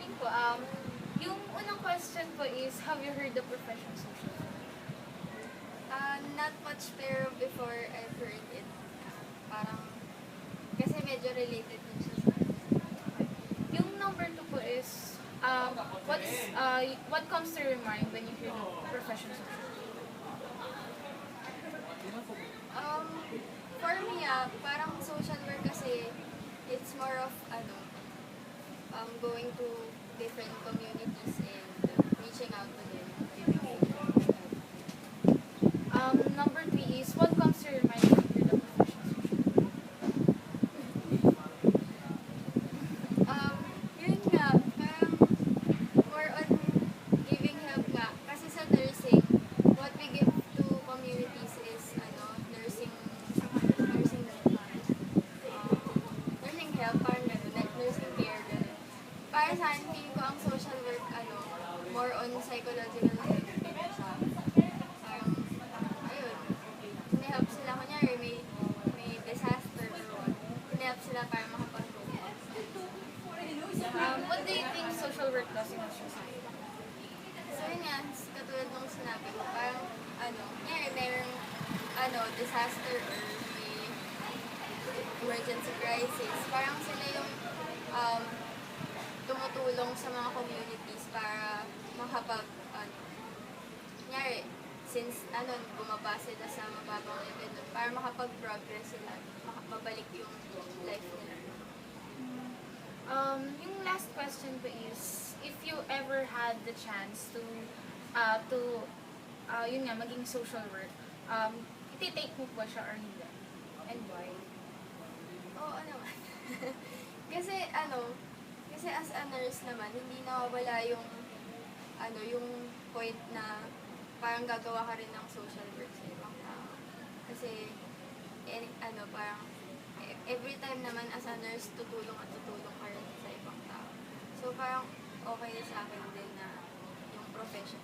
morning po. Yung unang question po is, have you heard the profession social work? Not much, pero before I've heard it, parang, kasi medyo related din siya sa akin. Yung number two po is, what comes to your mind when you hear the profession social work? For me, parang social work kasi, it's more of, going to different communities and reaching out to them. Number three is, what comes to your mind when you hear the profession social work? Yun nga, parang more on giving help nga. Kasi sa nursing, what we give to communities is, nursing, nursing, nursing help, parang gano'n, like nursing care, gano'n. Para sa akin, tingin ko ang social work, more on psychological help siya. Parang, ayun, hinahelp sila, kunyari may disaster or what, hinahelp sila para makapag-go. What do you think social work does in our society? So yun nga, katulad nung sinabi ko, parang, kunyari merong, disaster or may emergency crisis, parang sila yung, tumutulong sa mga communities para makapag, kunyari, since, bumaba sila sa mababang level, para makapag-progress sila, mabalik yung life nila. Yung last question po is, if you ever had the chance to yun nga, maging social work, iti-take mo po siya or hindi? And why? Oo naman. kasi, kasi as a nurse naman, hindi nawawala yung, yung point na parang gagawa ka rin ng social work sa ibang tao. Kasi, parang, every time naman as a nurse, tutulong at tutulong ka rin sa ibang tao. So, parang okay sa akin din na yung profession.